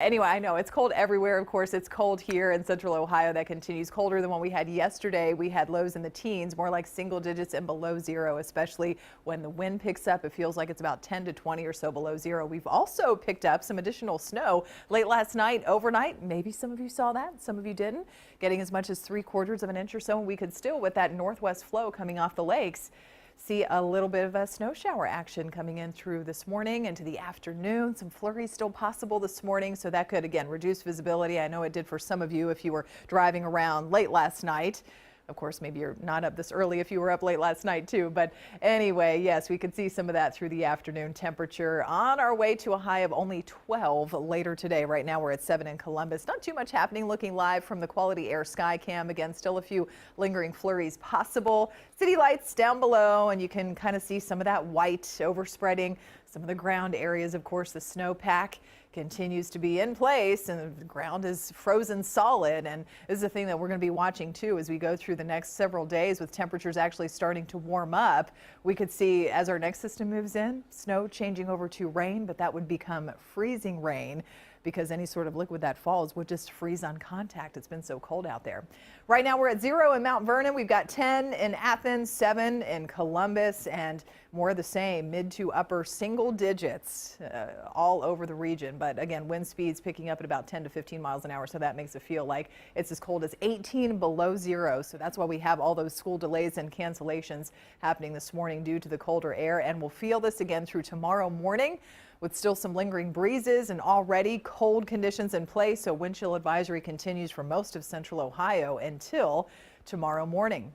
Anyway, I know it's cold everywhere. Of course, it's cold here in central Ohio. That continues colder than what we had yesterday. We had lows in the teens, more like single digits and below zero, especially when the wind picks up. It feels like it's about 10 to 20 or so below zero. We've also picked up some additional snow late last night, overnight. Maybe some of you saw that, some of you didn't. Getting as much as 3/4 of an inch or so. And we could still, with that northwest flow coming off the lakes, see a little bit of a snow shower action coming in through this morning into the afternoon. Some flurries still possible this morning, so that could again reduce visibility. I know it did for some of you if you were driving around late last night. Of course, maybe you're not up this early if you were up late last night too. But anyway, yes, we could see some of that through the afternoon. Temperature on our way to a high of only 12 later today. Right now we're at 7 in Columbus. Not too much happening. Looking live from the Quality Air Sky Cam. Again, still a few lingering flurries possible. City lights down below, and you can kind of see some of that white overspreading some of the ground areas. Of course, the snowpack continues to be in place and the ground is frozen solid, and this is a thing that we're going to be watching too as we go through the next several days with temperatures actually starting to warm up. We could see as our next system moves in, snow changing over to rain, but that would become freezing rain because any sort of liquid that falls would just freeze on contact. It's been so cold out there. Right now we're at 0 in Mount Vernon. We've got 10 in Athens, 7 in Columbus, and more of the same, mid to upper single digits all over the region. But again, wind speeds picking up at about 10 to 15 miles an hour, so that makes it feel like it's as cold as 18 below zero. So that's why we have all those school delays and cancellations happening this morning due to the colder air, and we'll feel this again through tomorrow morning, with still some lingering breezes and already cold conditions in place. So wind chill advisory continues for most of central Ohio until tomorrow morning.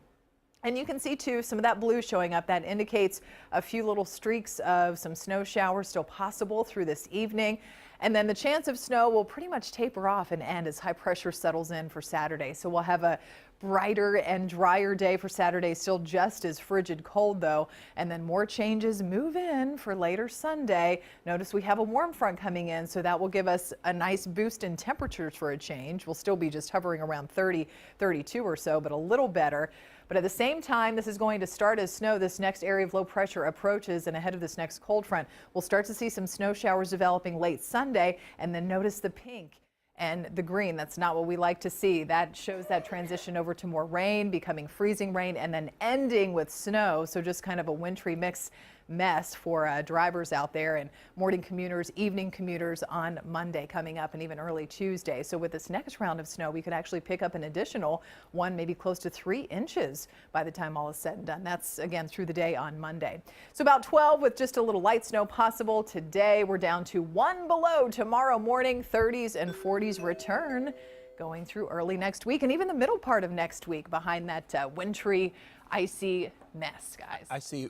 And you can see too some of that blue showing up. That indicates a few little streaks of some snow showers still possible through this evening. And then the chance of snow will pretty much taper off and end as high pressure settles in for Saturday. So we'll have a brighter and drier day for Saturday, still just as frigid cold though. And then more changes move in for later Sunday. Notice we have a warm front coming in, so that will give us a nice boost in temperatures for a change. We'll still be just hovering around 30, 32 or so, but a little better. But at the same time, this is going to start as snow. This next area of low pressure approaches, and ahead of this next cold front, we'll start to see some snow showers developing late Sunday. And then notice the pink and the green. That's not what we like to see. That shows that transition over to more rain, becoming freezing rain, and then ending with snow. So just kind of a wintry mess for drivers out there, and morning commuters, evening commuters on Monday coming up, and even early Tuesday. So with this next round of snow, we could actually pick up an additional 1, maybe close to 3 inches by the time all is said and done. That's again through the day on Monday. So about 12 with just a little light snow possible today. We're down to 1 below tomorrow morning. 30s and 40s return going through early next week, and even the middle part of next week behind that wintry, icy mess, guys. I see